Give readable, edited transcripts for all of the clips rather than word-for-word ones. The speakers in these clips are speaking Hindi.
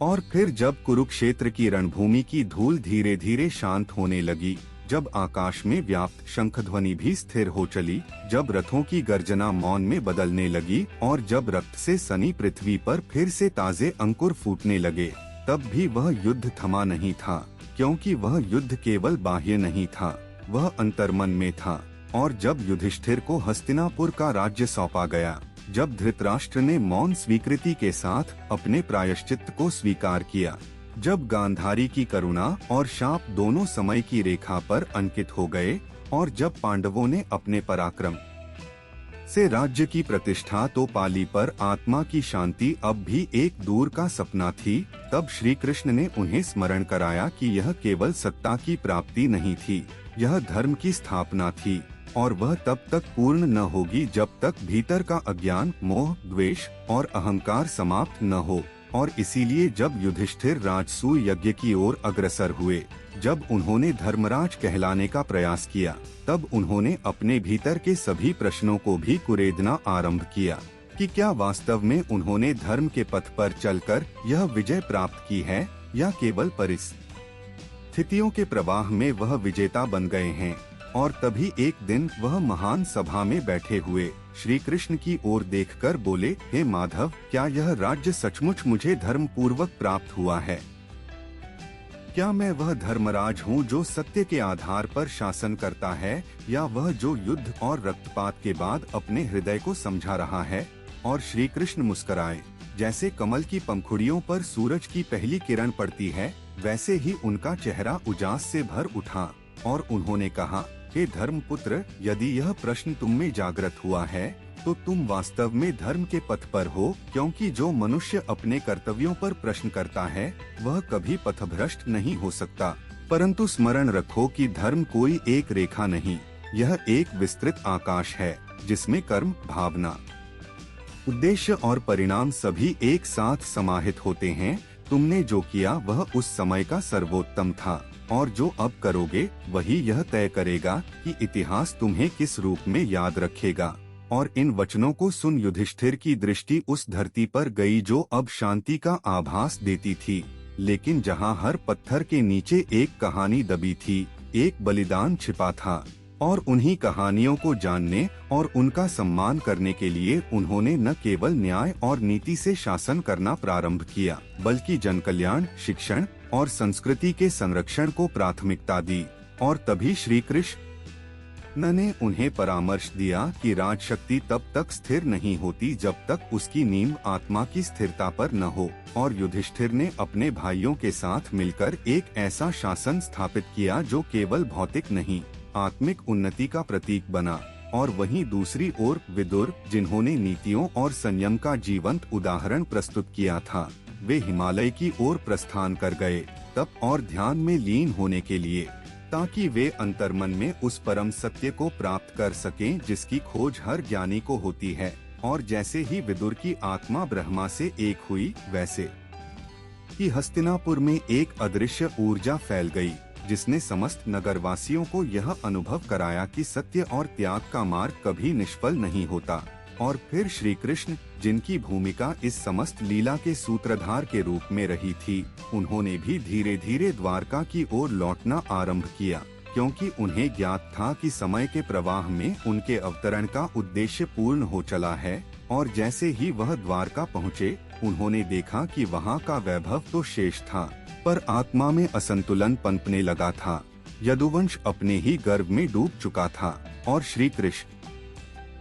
और फिर जब कुरुक्षेत्र की रणभूमि की धूल धीरे धीरे शांत होने लगी, जब आकाश में व्याप्त शंखध्वनि भी स्थिर हो चली, जब रथों की गर्जना मौन में बदलने लगी और जब रक्त से सनी पृथ्वी पर फिर से ताजे अंकुर फूटने लगे, तब भी वह युद्ध थमा नहीं था, क्योंकि वह युद्ध केवल बाह्य नहीं था, वह अंतर्मन में था। और जब युधिष्ठिर को हस्तिनापुर का राज्य सौंपा गया, जब धृतराष्ट्र ने मौन स्वीकृति के साथ अपने प्रायश्चित को स्वीकार किया, जब गांधारी की करुणा और शाप दोनों समय की रेखा पर अंकित हो गए और जब पांडवों ने अपने पराक्रम से राज्य की प्रतिष्ठा तो पाली पर आत्मा की शांति अब भी एक दूर का सपना थी, तब श्री कृष्ण ने उन्हें स्मरण कराया कि यह केवल सत्ता की प्राप्ति नहीं थी, यह धर्म की स्थापना थी और वह तब तक पूर्ण न होगी जब तक भीतर का अज्ञान, मोह, द्वेष और अहंकार समाप्त न हो। और इसीलिए जब युधिष्ठिर राजसूय यज्ञ की ओर अग्रसर हुए, जब उन्होंने धर्मराज कहलाने का प्रयास किया, तब उन्होंने अपने भीतर के सभी प्रश्नों को भी कुरेदना आरंभ किया कि क्या वास्तव में उन्होंने धर्म के पथ पर चलकर यह विजय प्राप्त की है या केवल परिस्थितियों के प्रवाह में वह विजेता बन गए हैं। और तभी एक दिन वह महान सभा में बैठे हुए श्री कृष्ण की ओर देखकर बोले, हे माधव, क्या यह राज्य सचमुच मुझे धर्म पूर्वक प्राप्त हुआ है? क्या मैं वह धर्मराज हूँ जो सत्य के आधार पर शासन करता है, या वह जो युद्ध और रक्तपात के बाद अपने हृदय को समझा रहा है? और श्री कृष्ण मुस्कुराए। जैसे कमल की पंखुड़ियों पर सूरज की पहली किरण पड़ती है, वैसे ही उनका चेहरा उजास से भर उठा और उन्होंने कहा, हे धर्मपुत्र, यदि यह प्रश्न तुम में जागृत हुआ है तो तुम वास्तव में धर्म के पथ पर हो, क्योंकि जो मनुष्य अपने कर्तव्यों पर प्रश्न करता है वह कभी पथभ्रष्ट नहीं हो सकता। परंतु स्मरण रखो कि धर्म कोई एक रेखा नहीं, यह एक विस्तृत आकाश है जिसमें कर्म, भावना, उद्देश्य और परिणाम सभी एक साथ समाहित होते हैं। तुमने जो किया वह उस समय का सर्वोत्तम था और जो अब करोगे वही यह तय करेगा कि इतिहास तुम्हें किस रूप में याद रखेगा। और इन वचनों को सुन युधिष्ठिर की दृष्टि उस धरती पर गई जो अब शांति का आभास देती थी, लेकिन जहां हर पत्थर के नीचे एक कहानी दबी थी, एक बलिदान छिपा था। और उन्हीं कहानियों को जानने और उनका सम्मान करने के लिए उन्होंने न केवल न्याय और नीति से शासन करना प्रारंभ किया, बल्कि जनकल्याण, शिक्षण और संस्कृति के संरक्षण को प्राथमिकता दी। और तभी श्री कृष्ण ने उन्हें परामर्श दिया कि राजशक्ति तब तक स्थिर नहीं होती जब तक उसकी नींव आत्मा की स्थिरता पर न हो। और युधिष्ठिर ने अपने भाइयों के साथ मिलकर एक ऐसा शासन स्थापित किया जो केवल भौतिक नहीं, आत्मिक उन्नति का प्रतीक बना। और वहीं दूसरी ओर विदुर, जिन्होंने नीतियों और संयम का जीवंत उदाहरण प्रस्तुत किया था, वे हिमालय की ओर प्रस्थान कर गए, तप और ध्यान में लीन होने के लिए, ताकि वे अंतर्मन में उस परम सत्य को प्राप्त कर सकें जिसकी खोज हर ज्ञानी को होती है। और जैसे ही विदुर की आत्मा ब्रह्मा से एक हुई, वैसे ही हस्तिनापुर में एक अदृश्य ऊर्जा फैल गई, जिसने समस्त नगरवासियों को यह अनुभव कराया कि सत्य और त्याग का मार्ग कभी निष्फल नहीं होता। और फिर श्री कृष्ण, जिनकी भूमिका इस समस्त लीला के सूत्रधार के रूप में रही थी, उन्होंने भी धीरे धीरे द्वारका की ओर लौटना आरंभ किया, क्योंकि उन्हें ज्ञात था कि समय के प्रवाह में उनके अवतरण का उद्देश्य पूर्ण हो चला है। और जैसे ही वह द्वारका पहुँचे, उन्होंने देखा कि वहाँ का वैभव तो शेष था, पर आत्मा में असंतुलन पनपने लगा था। यदुवंश अपने ही गर्व में डूब चुका था और श्री कृष्ण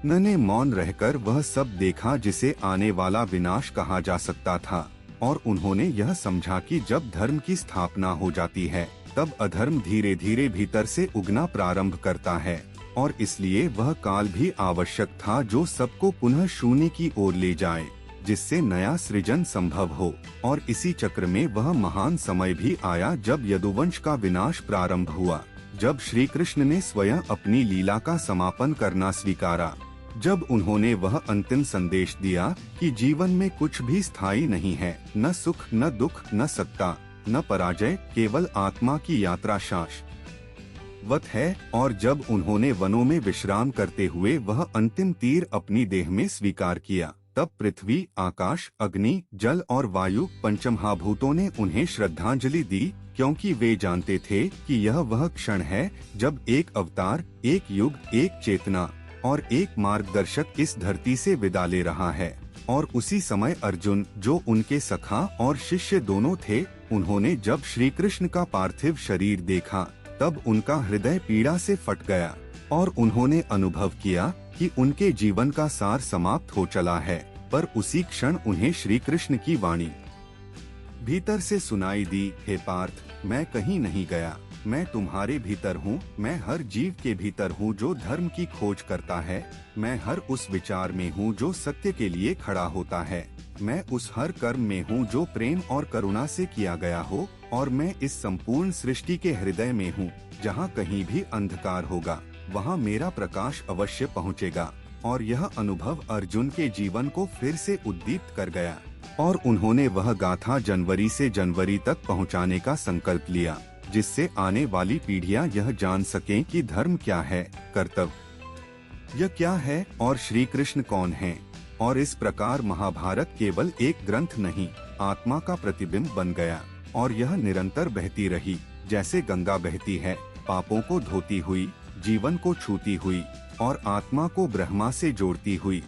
ने मौन रहकर वह सब देखा जिसे आने वाला विनाश कहा जा सकता था। और उन्होंने यह समझा कि जब धर्म की स्थापना हो जाती है, तब अधर्म धीरे धीरे भीतर से उगना प्रारंभ करता है, और इसलिए वह काल भी आवश्यक था जो सबको पुनः शून्य की ओर ले जाए, जिससे नया सृजन संभव हो। और इसी चक्र में वह महान समय भी आया जब यदुवंश का विनाश प्रारंभ हुआ, जब श्री कृष्ण ने स्वयं अपनी लीला का समापन करना स्वीकारा, जब उन्होंने वह अंतिम संदेश दिया कि जीवन में कुछ भी स्थायी नहीं है, न सुख, न दुख, न सत्ता, न पराजय, केवल आत्मा की यात्रा शाश्वत है। और जब उन्होंने वनों में विश्राम करते हुए वह अंतिम तीर अपनी देह में स्वीकार किया, तब पृथ्वी, आकाश, अग्नि, जल और वायु पंचमहाभूतों ने उन्हें श्रद्धांजलि दी, क्योंकि वे जानते थे कि यह वह क्षण है जब एक अवतार, एक युग, एक चेतना और एक मार्गदर्शक इस धरती से विदा ले रहा है। और उसी समय अर्जुन, जो उनके सखा और शिष्य दोनों थे, उन्होंने जब श्री कृष्ण का पार्थिव शरीर देखा तब उनका हृदय पीड़ा से फट गया और उन्होंने अनुभव किया कि उनके जीवन का सार समाप्त हो चला है। पर उसी क्षण उन्हें श्री कृष्ण की वाणी भीतर से सुनाई दी, हे पार्थ, मैं कहीं नहीं गया, मैं तुम्हारे भीतर हूँ, मैं हर जीव के भीतर हूँ जो धर्म की खोज करता है, मैं हर उस विचार में हूँ जो सत्य के लिए खड़ा होता है, मैं उस हर कर्म में हूँ जो प्रेम और करुणा से किया गया हो, और मैं इस संपूर्ण सृष्टि के हृदय में हूँ। जहाँ कहीं भी अंधकार होगा वहाँ मेरा प्रकाश अवश्य पहुँचेगा। और यह अनुभव अर्जुन के जीवन को फिर से उद्दीप्त कर गया और उन्होंने वह गाथा जनवरी से जनवरी तक पहुँचाने का संकल्प लिया, जिससे आने वाली पीढ़ियां यह जान सकें कि धर्म क्या है, कर्तव्य यह क्या है और श्री कृष्ण कौन हैं। और इस प्रकार महाभारत केवल एक ग्रंथ नहीं, आत्मा का प्रतिबिंब बन गया और यह निरंतर बहती रही, जैसे गंगा बहती है, पापों को धोती हुई, जीवन को छूती हुई और आत्मा को ब्रह्मा से जोड़ती हुई।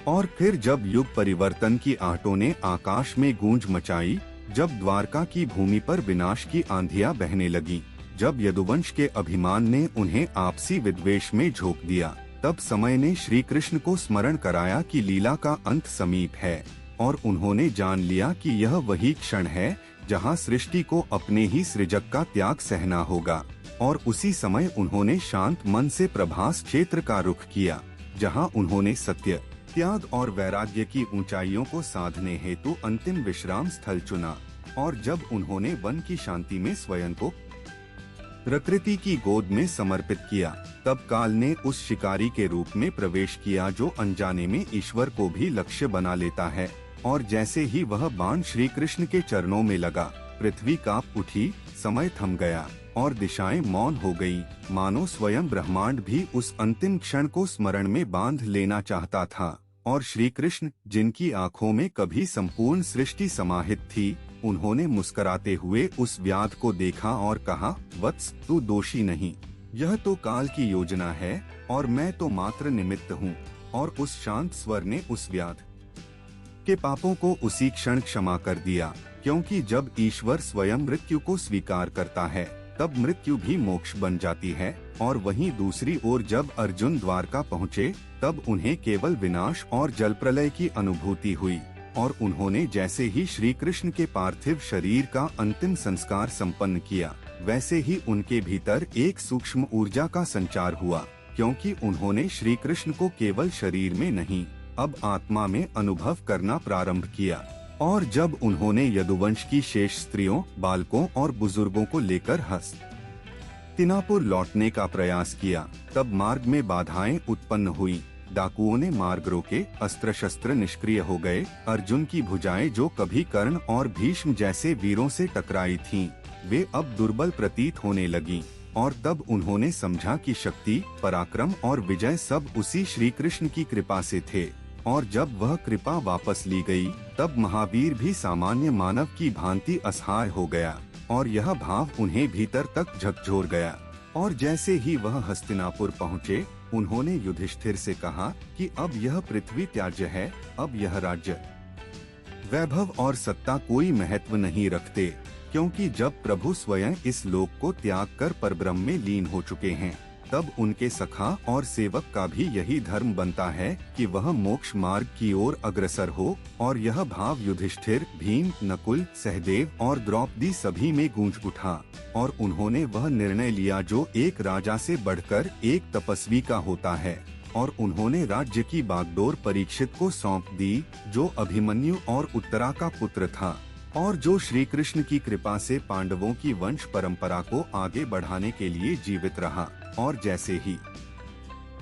और फिर जब युग परिवर्तन की आहटों ने आकाश में गूंज मचाई, जब द्वारका की भूमि पर विनाश की आंधियां बहने लगी, जब यदुवंश के अभिमान ने उन्हें आपसी विद्वेष में झोंक दिया, तब समय ने श्री कृष्ण को स्मरण कराया कि लीला का अंत समीप है और उन्होंने जान लिया कि यह वही क्षण है जहां सृष्टि को अपने ही सृजक का त्याग सहना होगा। और उसी समय उन्होंने शांत मन से प्रभास क्षेत्र का रुख किया, जहां उन्होंने सत्य, त्याग और वैराग्य की ऊंचाइयों को साधने हेतु अंतिम विश्राम स्थल चुना। और जब उन्होंने वन की शांति में स्वयं को प्रकृति की गोद में समर्पित किया, तब काल ने उस शिकारी के रूप में प्रवेश किया जो अनजाने में ईश्वर को भी लक्ष्य बना लेता है। और जैसे ही वह बाण श्री कृष्ण के चरणों में लगा, पृथ्वी कांप उठी, समय थम गया और दिशाएं मौन हो गई, मानो स्वयं ब्रह्मांड भी उस अंतिम क्षण को स्मरण में बांध लेना चाहता था। और श्री कृष्ण, जिनकी आंखों में कभी संपूर्ण सृष्टि समाहित थी, उन्होंने मुस्कुराते हुए उस व्याध को देखा और कहा, वत्स, तू दोषी नहीं, यह तो काल की योजना है और मैं तो मात्र निमित्त हूँ। और उस शांत स्वर ने उस व्याध के पापों को उसी क्षण क्षमा कर दिया, क्योंकि जब ईश्वर स्वयं मृत्यु को स्वीकार करता है तब मृत्यु भी मोक्ष बन जाती है। और वहीं दूसरी ओर जब अर्जुन द्वारका पहुँचे तब उन्हें केवल विनाश और जल प्रलय की अनुभूति हुई और उन्होंने जैसे ही श्री कृष्ण के पार्थिव शरीर का अंतिम संस्कार संपन्न किया, वैसे ही उनके भीतर एक सूक्ष्म ऊर्जा का संचार हुआ, क्योंकि उन्होंने श्री कृष्ण को केवल शरीर में नहीं, अब आत्मा में अनुभव करना प्रारंभ किया। और जब उन्होंने यदुवंश की शेष स्त्रियों, बालकों और बुजुर्गों को लेकर हस्तिनापुर लौटने का प्रयास किया, तब मार्ग में बाधाएं उत्पन्न हुई, डाकुओं ने मार्ग रोके, अस्त्र शस्त्र निष्क्रिय हो गए, अर्जुन की भुजाएं जो कभी कर्ण और भीष्म जैसे वीरों से टकराई थीं, वे अब दुर्बल प्रतीत होने लगीं। और तब उन्होंने समझा कि शक्ति, पराक्रम और विजय सब उसी श्री कृष्ण की कृपा से थे। और जब वह कृपा वापस ली गई, तब महावीर भी सामान्य मानव की भांति असहाय हो गया और यह भाव उन्हें भीतर तक झकझोर गया। और जैसे ही वह हस्तिनापुर पहुँचे, उन्होंने युधिष्ठिर से कहा कि अब यह पृथ्वी त्याज्य है, अब यह राज्य, वैभव और सत्ता कोई महत्व नहीं रखते, क्योंकि जब प्रभु स्वयं इस लोक को त्याग कर परब्रह्म में लीन हो चुके हैं, तब उनके सखा और सेवक का भी यही धर्म बनता है कि वह मोक्ष मार्ग की ओर अग्रसर हो। और यह भाव युधिष्ठिर, भीम, नकुल, सहदेव और द्रौपदी सभी में गूंज उठा और उन्होंने वह निर्णय लिया जो एक राजा से बढ़कर एक तपस्वी का होता है। और उन्होंने राज्य की बागडोर परीक्षित को सौंप दी, जो अभिमन्यु और उत्तरा का पुत्र था और जो श्री कृष्ण की कृपा से पांडवों की वंश परंपरा को आगे बढ़ाने के लिए जीवित रहा। और जैसे ही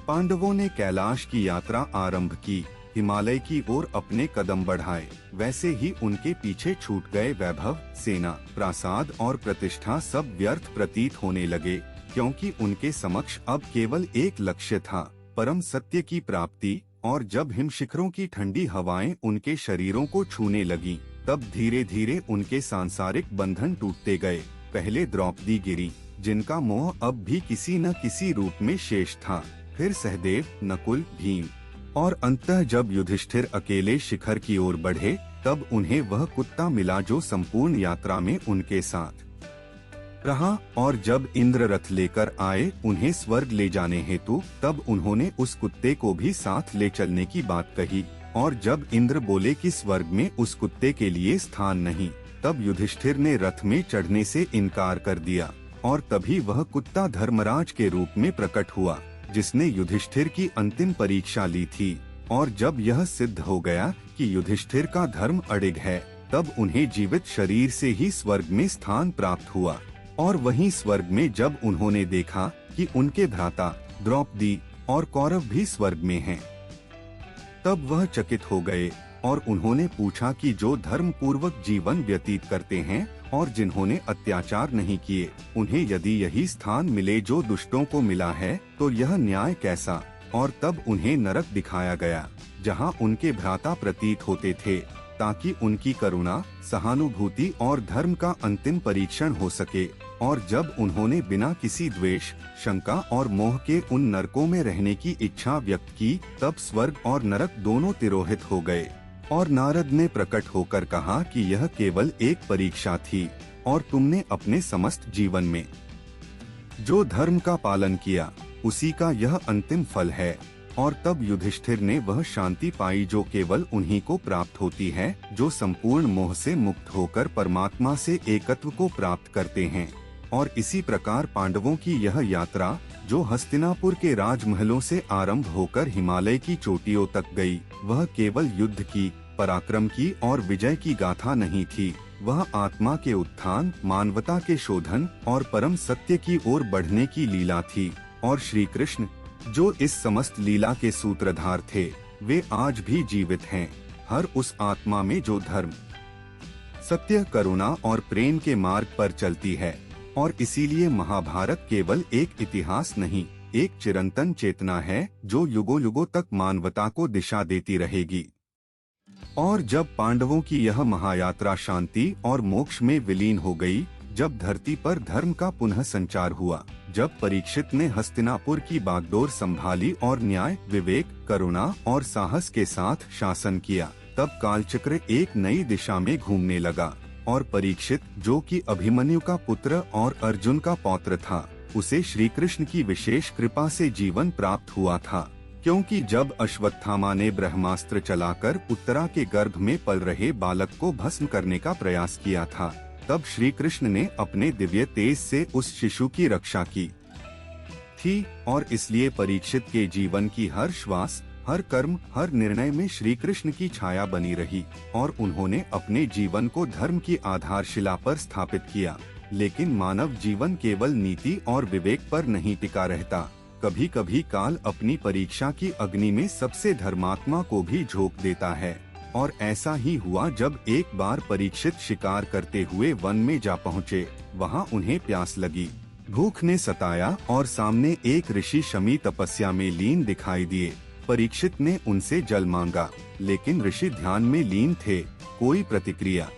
पांडवों ने कैलाश की यात्रा आरंभ की, हिमालय की ओर अपने कदम बढ़ाए, वैसे ही उनके पीछे छूट गए वैभव, सेना, प्रासाद और प्रतिष्ठा सब व्यर्थ प्रतीत होने लगे, क्योंकि उनके समक्ष अब केवल एक लक्ष्य था, परम सत्य की प्राप्ति और जब हिमशिखरों की ठंडी हवाएं उनके शरीरों को छूने लगी, तब धीरे धीरे उनके सांसारिक बंधन टूटते गए। पहले द्रौपदी गिरी, जिनका मोह अब भी किसी न किसी रूप में शेष था, फिर सहदेव, नकुल, भीम, और अंततः जब युधिष्ठिर अकेले शिखर की ओर बढ़े, तब उन्हें वह कुत्ता मिला जो संपूर्ण यात्रा में उनके साथ रहा। और जब इंद्र रथ लेकर आए उन्हें स्वर्ग ले जाने हेतु, तब उन्होंने उस कुत्ते को भी साथ ले चलने की बात कही। और जब इंद्र बोले कि स्वर्ग में उस कुत्ते के लिए स्थान नहीं, तब युधिष्ठिर ने रथ में चढ़ने से इनकार कर दिया। और तभी वह कुत्ता धर्मराज के रूप में प्रकट हुआ, जिसने युधिष्ठिर की अंतिम परीक्षा ली थी। और जब यह सिद्ध हो गया कि युधिष्ठिर का धर्म अडिग है, तब उन्हें जीवित शरीर से ही स्वर्ग में स्थान प्राप्त हुआ। और वहीं स्वर्ग में जब उन्होंने देखा कि उनके भ्राता द्रौपदी और कौरव भी स्वर्ग में हैं, तब वह चकित हो गए और उन्होंने पूछा कि जो धर्म पूर्वक जीवन व्यतीत करते हैं और जिन्होंने अत्याचार नहीं किए, उन्हें यदि यही स्थान मिले जो दुष्टों को मिला है, तो यह न्याय कैसा। और तब उन्हें नरक दिखाया गया, जहां उनके भ्राता प्रतीत होते थे, ताकि उनकी करुणा, सहानुभूति और धर्म का अंतिम परीक्षण हो सके। और जब उन्होंने बिना किसी द्वेष, शंका और मोह के उन नरकों में रहने की इच्छा व्यक्त की, तब स्वर्ग और नरक दोनों तिरोहित हो गए। और नारद ने प्रकट होकर कहा कि यह केवल एक परीक्षा थी, और तुमने अपने समस्त जीवन में जो धर्म का पालन किया, उसी का यह अंतिम फल है। और तब युधिष्ठिर ने वह शांति पाई जो केवल उन्हीं को प्राप्त होती है, जो संपूर्ण मोह से मुक्त होकर परमात्मा से एकत्व को प्राप्त करते हैं। और इसी प्रकार पांडवों की यह यात्रा, जो हस्तिनापुर के राजमहलों से आरंभ होकर हिमालय की चोटियों तक गई, वह केवल युद्ध की, पराक्रम की और विजय की गाथा नहीं थी। वह आत्मा के उत्थान, मानवता के शोधन और परम सत्य की ओर बढ़ने की लीला थी। और श्री कृष्ण, जो इस समस्त लीला के सूत्रधार थे, वे आज भी जीवित हैं। हर उस आत्मा में जो धर्म, सत्य, करुणा और प्रेम के मार्ग पर चलती है। और इसीलिए महाभारत केवल एक इतिहास नहीं, एक चिरंतन चेतना है, जो युगों युगों तक मानवता को दिशा देती रहेगी। और जब पांडवों की यह महायात्रा शांति और मोक्ष में विलीन हो गई, जब धरती पर धर्म का पुनः संचार हुआ, जब परीक्षित ने हस्तिनापुर की बागडोर संभाली और न्याय, विवेक, करुणा और साहस के साथ शासन किया, तब कालचक्र एक नई दिशा में घूमने लगा। और परीक्षित, जो कि अभिमन्यु का पुत्र और अर्जुन का पौत्र था, उसे श्री कृष्ण की विशेष कृपा से जीवन प्राप्त हुआ था। क्योंकि जब अश्वत्थामा ने ब्रह्मास्त्र चलाकर उत्तरा के गर्भ में पल रहे बालक को भस्म करने का प्रयास किया था, तब श्री कृष्ण ने अपने दिव्य तेज से उस शिशु की रक्षा की थी। और इसलिए परीक्षित के जीवन की हर श्वास, हर कर्म, हर निर्णय में श्री कृष्ण की छाया बनी रही। और उन्होंने अपने जीवन को धर्म की आधारशिला पर स्थापित किया। लेकिन मानव जीवन केवल नीति और विवेक पर नहीं टिका रहता। कभी कभी काल अपनी परीक्षा की अग्नि में सबसे धर्मात्मा को भी झोंक देता है। और ऐसा ही हुआ जब एक बार परीक्षित शिकार करते हुए वन में जा पहुँचे। वहाँ उन्हें प्यास लगी, भूख ने सताया और सामने एक ऋषि शमी तपस्या में लीन दिखाई दिए। परीक्षित ने उनसे जल मांगा, लेकिन ऋषि ध्यान में लीन थे। कोई प्रतिक्रिया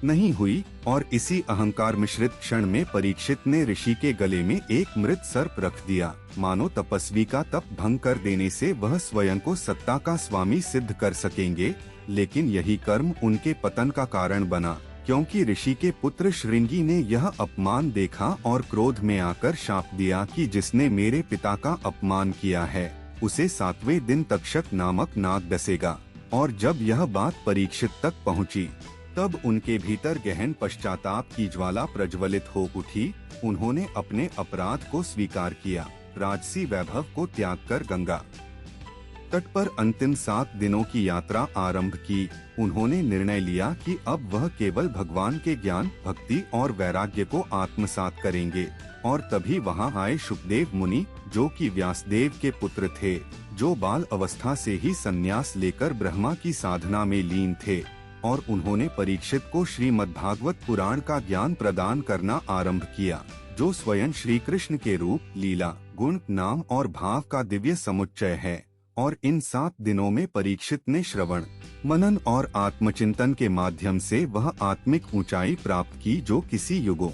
नहीं हुई। और इसी अहंकार मिश्रित क्षण में परीक्षित ने ऋषि के गले में एक मृत सर्प रख दिया। मानो तपस्वी का तप भंग कर देने से वह स्वयं को सत्ता का स्वामी सिद्ध कर सकेंगे। लेकिन यही कर्म उनके पतन का कारण बना, क्योंकि ऋषि के पुत्र श्रृंगी ने यह अपमान देखा और क्रोध में आकर शाप दिया कि जिसने मेरे पिता का अपमान किया है, उसे 7वें दिन तक्षक नामक नाग डसेगा। और जब यह बात परीक्षित तक पहुंची, तब उनके भीतर गहन पश्चाताप की ज्वाला प्रज्वलित हो उठी। उन्होंने अपने अपराध को स्वीकार किया, राजसी वैभव को त्याग कर गंगा तट पर अंतिम 7 दिनों की यात्रा आरंभ की। उन्होंने निर्णय लिया कि अब वह केवल भगवान के ज्ञान, भक्ति और वैराग्य को आत्मसात करेंगे। और तभी वहां आए शुकदेव मुनि, जो कि व्यासदेव के पुत्र थे, जो बाल अवस्था से ही संन्यास लेकर ब्रह्मा की साधना में लीन थे। और उन्होंने परीक्षित को श्रीमद्भागवत पुराण का ज्ञान प्रदान करना आरंभ किया, जो स्वयं श्री कृष्ण के रूप, लीला, गुण, नाम और भाव का दिव्य समुच्चय है। और इन 7 दिनों में परीक्षित ने श्रवण, मनन और आत्मचिंतन के माध्यम से वह आत्मिक ऊंचाई प्राप्त की जो किसी युगों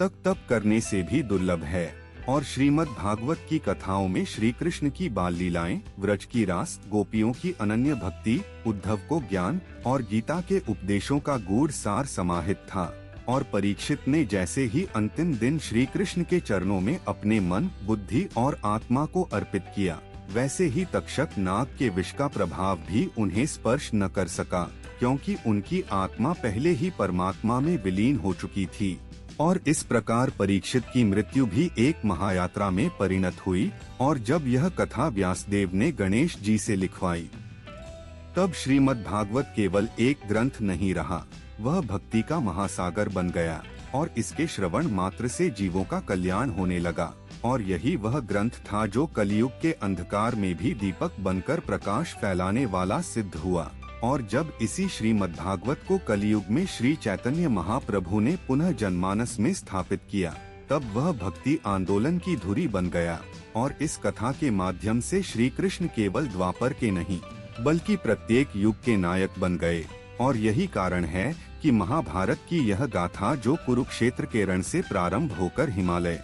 तक तप करने से भी दुर्लभ है। और श्रीमद् भागवत की कथाओं में श्री कृष्ण की बाल लीलाएं, व्रज की रास, गोपियों की अनन्य भक्ति, उद्धव को ज्ञान और गीता के उपदेशों का गूढ़ सार समाहित था। और परीक्षित ने जैसे ही अंतिम दिन श्री कृष्ण के चरणों में अपने मन, बुद्धि और आत्मा को अर्पित किया, वैसे ही तक्षक नाग के विष का प्रभाव भी उन्हें स्पर्श न कर सका, क्योंकि उनकी आत्मा पहले ही परमात्मा में विलीन हो चुकी थी। और इस प्रकार परीक्षित की मृत्यु भी एक महायात्रा में परिणत हुई। और जब यह कथा व्यासदेव ने गणेश जी से लिखवाई, तब श्रीमद् भागवत केवल एक ग्रंथ नहीं रहा, वह भक्ति का महासागर बन गया। और इसके श्रवण मात्र से जीवों का कल्याण होने लगा। और यही वह ग्रंथ था जो कलयुग के अंधकार में भी दीपक बनकर प्रकाश फैलाने वाला सिद्ध हुआ। और जब इसी श्रीमद् भागवत को कलयुग में श्री चैतन्य महाप्रभु ने पुनः जनमानस में स्थापित किया, तब वह भक्ति आंदोलन की धुरी बन गया। और इस कथा के माध्यम से श्री कृष्ण केवल द्वापर के नहीं, बल्कि प्रत्येक युग के नायक बन गए। और यही कारण है कि महाभारत की यह गाथा, जो कुरुक्षेत्र के रण से प्रारंभ होकर हिमालय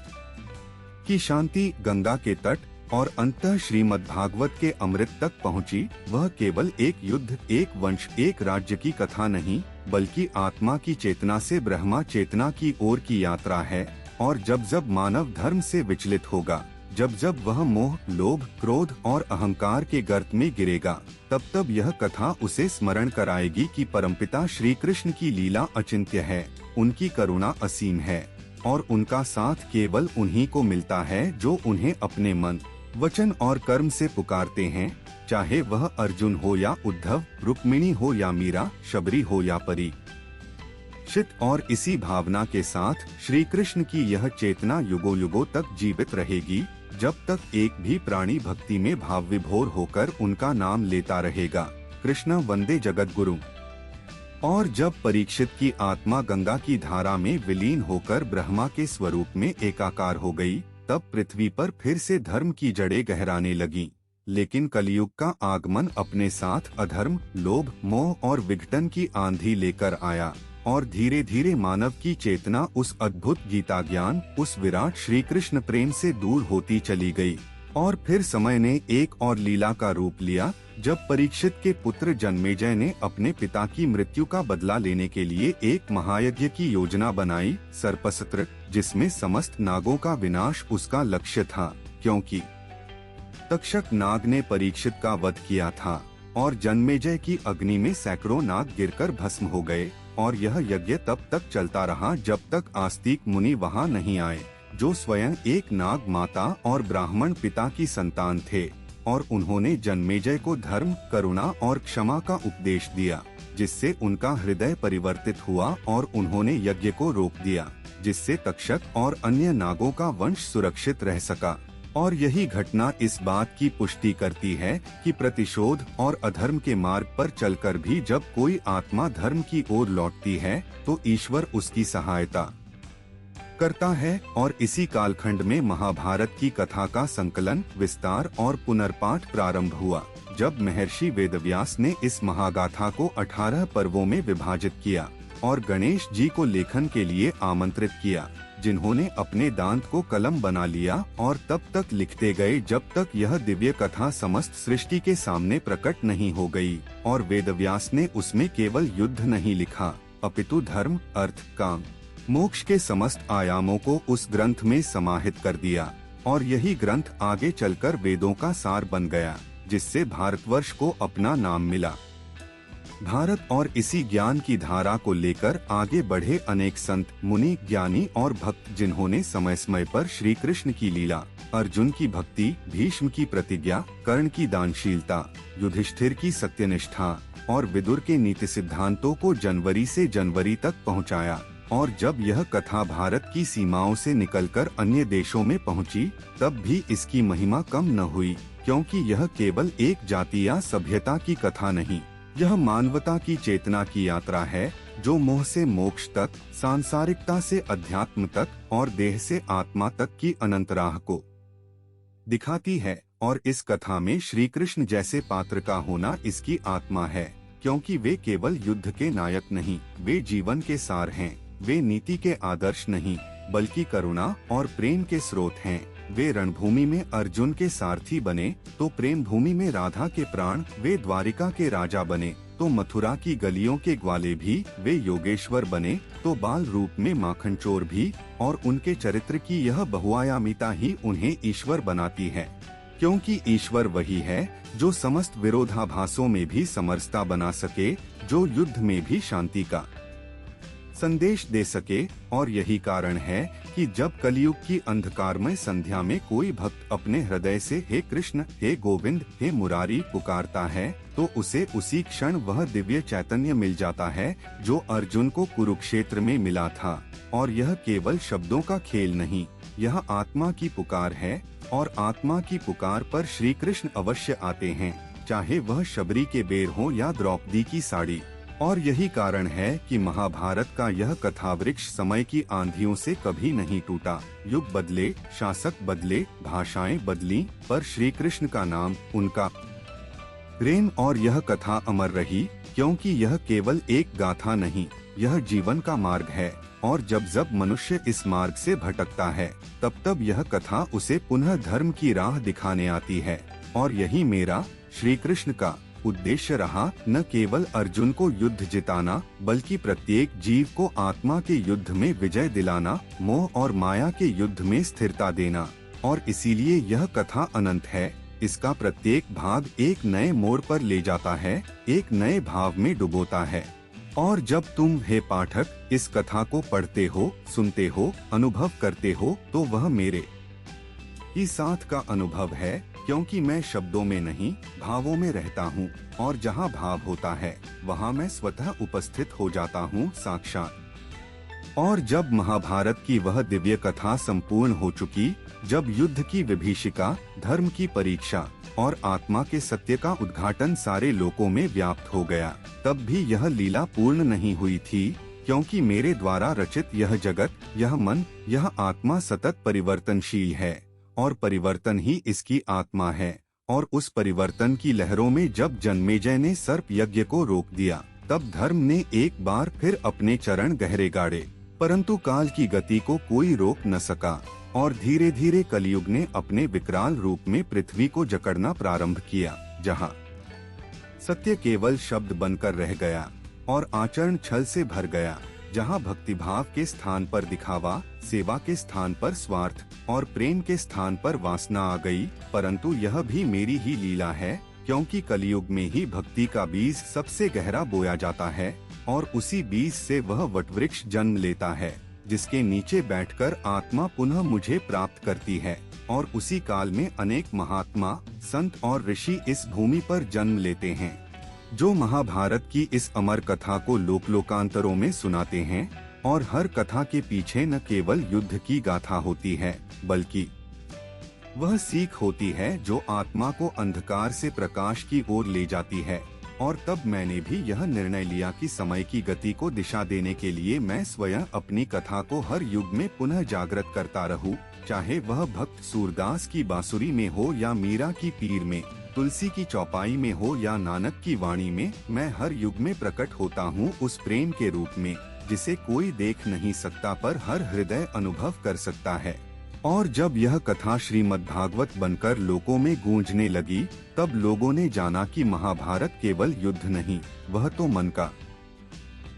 की शांति, गंगा के तट और अंततः श्रीमद् भागवत के अमृत तक पहुंची, वह केवल एक युद्ध, एक वंश, एक राज्य की कथा नहीं, बल्कि आत्मा की चेतना से ब्रह्मा चेतना की ओर की यात्रा है। और जब जब मानव धर्म से विचलित होगा, जब जब वह मोह, लोभ, क्रोध और अहंकार के गर्त में गिरेगा, तब तब यह कथा उसे स्मरण कराएगी कि परमपिता श्री कृष्ण की लीला अचिंत्य है, उनकी करुणा असीम है और उनका साथ केवल उन्हीं को मिलता है जो उन्हें अपने मन, वचन और कर्म से पुकारते हैं, चाहे वह अर्जुन हो या उद्धव, रुक्मिणी हो या मीरा, शबरी हो या परी शित। और इसी भावना के साथ श्री कृष्ण की यह चेतना युगों युगों तक जीवित रहेगी, जब तक एक भी प्राणी भक्ति में भाव विभोर होकर उनका नाम लेता रहेगा। कृष्ण वंदे जगत गुरु। और जब परीक्षित की आत्मा गंगा की धारा में विलीन होकर ब्रह्मा के स्वरूप में एकाकार हो गई, तब पृथ्वी पर फिर से धर्म की जड़ें गहराने लगीं। लेकिन कलयुग का आगमन अपने साथ अधर्म, लोभ, मोह और विघटन की आंधी लेकर आया। और धीरे धीरे मानव की चेतना उस अद्भुत गीता ज्ञान, उस विराट श्री कृष्ण प्रेम से दूर होती चली गई। और फिर समय ने एक और लीला का रूप लिया, जब परीक्षित के पुत्र जन्मेजय ने अपने पिता की मृत्यु का बदला लेने के लिए एक महायज्ञ की योजना बनाई, सर्पसत्र, जिसमें समस्त नागों का विनाश उसका लक्ष्य था, क्योंकि तक्षक नाग ने परीक्षित का वध किया था। और जन्मेजय की अग्नि में सैकड़ों नाग गिरकर भस्म हो गए। और यह यज्ञ तब तक चलता रहा जब तक आस्तिक मुनि वहां नहीं आए, जो स्वयं एक नाग माता और ब्राह्मण पिता की संतान थे। और उन्होंने जन्मेजय को धर्म, करुणा और क्षमा का उपदेश दिया, जिससे उनका हृदय परिवर्तित हुआ और उन्होंने यज्ञ को रोक दिया, जिससे तक्षक और अन्य नागों का वंश सुरक्षित रह सका। और यही घटना इस बात की पुष्टि करती है कि प्रतिशोध और अधर्म के मार्ग पर चलकर भी जब कोई आत्मा धर्म की ओर लौटती है, तो ईश्वर उसकी सहायता करता है। और इसी कालखंड में महाभारत की कथा का संकलन, विस्तार और पुनर्पाठ प्रारंभ हुआ, जब महर्षि वेदव्यास ने इस महागाथा को 18 पर्वों में विभाजित किया और गणेश जी को लेखन के लिए आमंत्रित किया, जिन्होंने अपने दांत को कलम बना लिया और तब तक लिखते गए जब तक यह दिव्य कथा समस्त सृष्टि के सामने प्रकट नहीं हो गई। और वेदव्यास ने उसमें केवल युद्ध नहीं लिखा, अपितु धर्म, अर्थ, काम, मोक्ष के समस्त आयामों को उस ग्रंथ में समाहित कर दिया। और यही ग्रंथ आगे चलकर वेदों का सार बन गया, जिससे भारतवर्ष को अपना नाम मिला। भारत और इसी ज्ञान की धारा को लेकर आगे बढ़े अनेक संत, मुनि, ज्ञानी और भक्त, जिन्होंने समय समय पर श्री कृष्ण की लीला, अर्जुन की भक्ति, भीष्म की प्रतिज्ञा, कर्ण की दानशीलता, युधिष्ठिर की सत्यनिष्ठा और विदुर के नीति सिद्धांतों को जनवरी से जनवरी तक पहुंचाया। और जब यह कथा भारत की सीमाओं से निकलकर अन्य देशों में पहुंची, तब भी इसकी महिमा कम न हुई, क्योंकि यह केवल एक जाति या सभ्यता की कथा नहीं, यह मानवता की चेतना की यात्रा है, जो मोह से मोक्ष तक, सांसारिकता से अध्यात्म तक और देह से आत्मा तक की अनंत राह को दिखाती है। और इस कथा में श्री कृष्ण जैसे पात्र का होना इसकी आत्मा है, क्योंकि वे केवल युद्ध के नायक नहीं, वे जीवन के सार हैं। वे नीति के आदर्श नहीं, बल्कि करुणा और प्रेम के स्रोत हैं। वे रणभूमि में अर्जुन के सारथी बने तो प्रेम भूमि में राधा के प्राण, वे द्वारिका के राजा बने तो मथुरा की गलियों के ग्वाले भी, वे योगेश्वर बने तो बाल रूप में माखन चोर भी, और उनके चरित्र की यह बहुआयामिता ही उन्हें ईश्वर बनाती है, क्योंकि ईश्वर वही है जो समस्त विरोधाभासों में भी समरसता बना सके, जो युद्ध में भी शांति का संदेश दे सके। और यही कारण है कि जब कलयुग की अंधकारमय संध्या में कोई भक्त अपने हृदय से हे कृष्ण, हे गोविंद, हे मुरारी पुकारता है, तो उसे उसी क्षण वह दिव्य चैतन्य मिल जाता है जो अर्जुन को कुरुक्षेत्र में मिला था। और यह केवल शब्दों का खेल नहीं, यह आत्मा की पुकार है, और आत्मा की पुकार पर श्री कृष्ण अवश्य आते हैं, चाहे वह शबरी के बेर हो या द्रौपदी की साड़ी। और यही कारण है कि महाभारत का यह कथा वृक्ष समय की आंधियों से कभी नहीं टूटा। युग बदले, शासक बदले, भाषाएं बदली, पर श्री कृष्ण का नाम, उनका प्रेम और यह कथा अमर रही, क्योंकि यह केवल एक गाथा नहीं, यह जीवन का मार्ग है। और जब जब मनुष्य इस मार्ग से भटकता है, तब तब यह कथा उसे पुनः धर्म की राह दिखाने आती है। और यही मेरा, श्री कृष्ण का उद्देश्य रहा, न केवल अर्जुन को युद्ध जिताना, बल्कि प्रत्येक जीव को आत्मा के युद्ध में विजय दिलाना, मोह और माया के युद्ध में स्थिरता देना। और इसीलिए यह कथा अनंत है। इसका प्रत्येक भाग एक नए मोड़ पर ले जाता है, एक नए भाव में डुबोता है। और जब तुम, हे पाठक, इस कथा को पढ़ते हो, सुनते हो, अनुभव करते हो, तो वह मेरे ही साथ का अनुभव है, क्योंकि मैं शब्दों में नहीं, भावों में रहता हूँ, और जहाँ भाव होता है वहाँ मैं स्वतः उपस्थित हो जाता हूँ, साक्षात। और जब महाभारत की वह दिव्य कथा संपूर्ण हो चुकी, जब युद्ध की विभीषिका, धर्म की परीक्षा और आत्मा के सत्य का उद्घाटन सारे लोकों में व्याप्त हो गया, तब भी यह लीला पूर्ण नहीं हुई थी, क्योंकि मेरे द्वारा रचित यह जगत, यह मन, यह आत्मा सतत परिवर्तनशील है, और परिवर्तन ही इसकी आत्मा है। और उस परिवर्तन की लहरों में जब जन्मेजय ने सर्प यज्ञ को रोक दिया, तब धर्म ने एक बार फिर अपने चरण गहरे गाड़े, परंतु काल की गति को कोई रोक न सका, और धीरे धीरे कलयुग ने अपने विकराल रूप में पृथ्वी को जकड़ना प्रारंभ किया, जहाँ सत्य केवल शब्द बनकर रह गया और आचरण छल से भर गया, जहाँ भक्तिभाव के स्थान पर दिखावा, सेवा के स्थान पर स्वार्थ और प्रेम के स्थान पर वासना आ गई। परंतु यह भी मेरी ही लीला है, क्योंकि कलयुग में ही भक्ति का बीज सबसे गहरा बोया जाता है, और उसी बीज से वह वटवृक्ष जन्म लेता है, जिसके नीचे बैठकर आत्मा पुनः मुझे प्राप्त करती है। और उसी काल में अनेक महात्मा, संत और ऋषि इस भूमि पर जन्म लेते हैं, जो महाभारत की इस अमर कथा को लोक लोकांतरों में सुनाते हैं। और हर कथा के पीछे न केवल युद्ध की गाथा होती है, बल्कि वह सीख होती है जो आत्मा को अंधकार से प्रकाश की ओर ले जाती है। और तब मैंने भी यह निर्णय लिया कि समय की गति को दिशा देने के लिए मैं स्वयं अपनी कथा को हर युग में पुनः जागृत करता रहूं, चाहे वह भक्त सूरदास की बांसुरी में हो या मीरा की पीर में, तुलसी की चौपाई में हो या नानक की वाणी में। मैं हर युग में प्रकट होता हूँ उस प्रेम के रूप में, जिसे कोई देख नहीं सकता पर हर हृदय अनुभव कर सकता है। और जब यह कथा श्रीमद्भागवत बनकर लोकों में गूंजने लगी, तब लोगों ने जाना कि महाभारत केवल युद्ध नहीं, वह तो मन का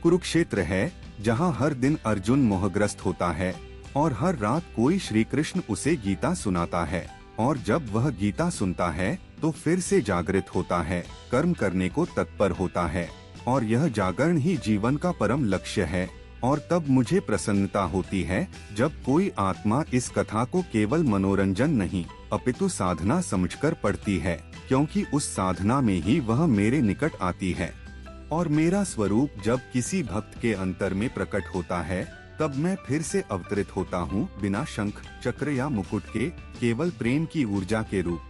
कुरुक्षेत्र है, जहाँ हर दिन अर्जुन मोहग्रस्त होता है और हर रात कोई श्री कृष्ण उसे गीता सुनाता है। और जब वह गीता सुनता है तो फिर से जागृत होता है, कर्म करने को तत्पर होता है, और यह जागरण ही जीवन का परम लक्ष्य है। और तब मुझे प्रसन्नता होती है जब कोई आत्मा इस कथा को केवल मनोरंजन नहीं, अपितु साधना समझकर पढ़ती है, क्योंकि उस साधना में ही वह मेरे निकट आती है। और मेरा स्वरूप जब किसी भक्त के अंतर में प्रकट होता है, तब मैं फिर से अवतरित होता हूँ, बिना शंख, चक्र या मुकुट के, केवल प्रेम की ऊर्जा के रूप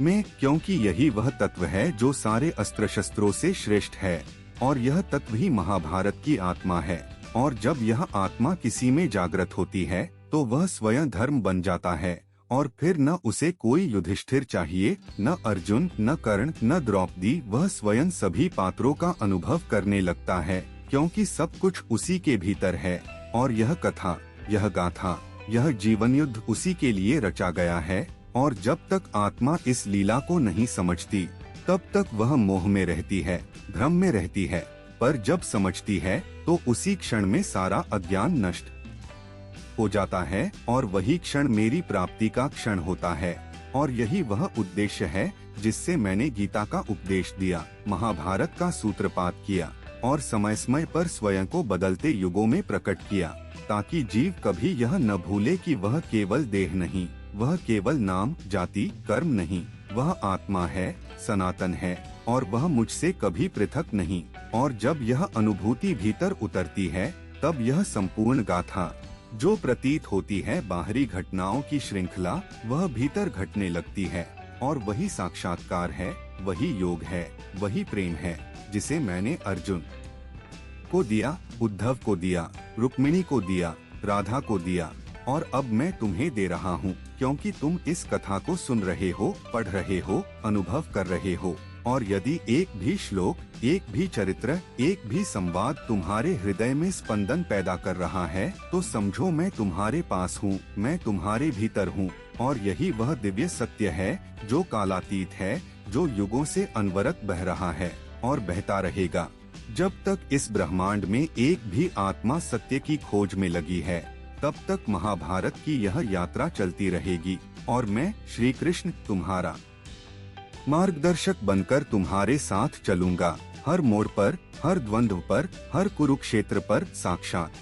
में, क्योंकि यही वह तत्व है जो सारे अस्त्र शस्त्रों से श्रेष्ठ है। और यह तत्व ही महाभारत की आत्मा है। और जब यह आत्मा किसी में जागृत होती है तो वह स्वयं धर्म बन जाता है, और फिर न उसे कोई युधिष्ठिर चाहिए, न अर्जुन, न कर्ण, न द्रौपदी। वह स्वयं सभी पात्रों का अनुभव करने लगता है, क्योंकि सब कुछ उसी के भीतर है। और यह कथा, यह गाथा, यह जीवन युद्ध उसी के लिए रचा गया है। और जब तक आत्मा इस लीला को नहीं समझती, तब तक वह मोह में रहती है, भ्रम में रहती है। पर जब समझती है तो उसी क्षण में सारा अज्ञान नष्ट हो जाता है, और वही क्षण मेरी प्राप्ति का क्षण होता है। और यही वह उद्देश्य है जिससे मैंने गीता का उपदेश दिया, महाभारत का सूत्रपात किया, और समय समय पर स्वयं को बदलते युगों में प्रकट किया, ताकि जीव कभी यह न भूले कि वह केवल देह नहीं, वह केवल नाम, जाति, कर्म नहीं, वह आत्मा है, सनातन है, और वह मुझसे कभी पृथक नहीं। और जब यह अनुभूति भीतर उतरती है, तब यह संपूर्ण गाथा, जो प्रतीत होती है बाहरी घटनाओं की श्रृंखला, वह भीतर घटने लगती है। और वही साक्षात्कार है, वही योग है, वही प्रेम है, जिसे मैंने अर्जुन को दिया, उद्धव को दिया, रुक्मिणी को दिया, राधा को दिया, और अब मैं तुम्हें दे रहा हूँ, क्योंकि तुम इस कथा को सुन रहे हो, पढ़ रहे हो, अनुभव कर रहे हो। और यदि एक भी श्लोक, एक भी चरित्र, एक भी संवाद तुम्हारे हृदय में स्पंदन पैदा कर रहा है, तो समझो मैं तुम्हारे पास हूँ, मैं तुम्हारे भीतर हूँ। और यही वह दिव्य सत्य है जो कालातीत है, जो युगों से अनवरत बह रहा है और बहता रहेगा, जब तक इस ब्रह्मांड में एक भी आत्मा सत्य की खोज में लगी है। तब तक महाभारत की यह यात्रा चलती रहेगी, और मैं श्री कृष्ण तुम्हारा मार्गदर्शक बनकर तुम्हारे साथ चलूंगा, हर मोड़ पर, हर द्वंद्व पर, हर कुरुक्षेत्र पर, साक्षात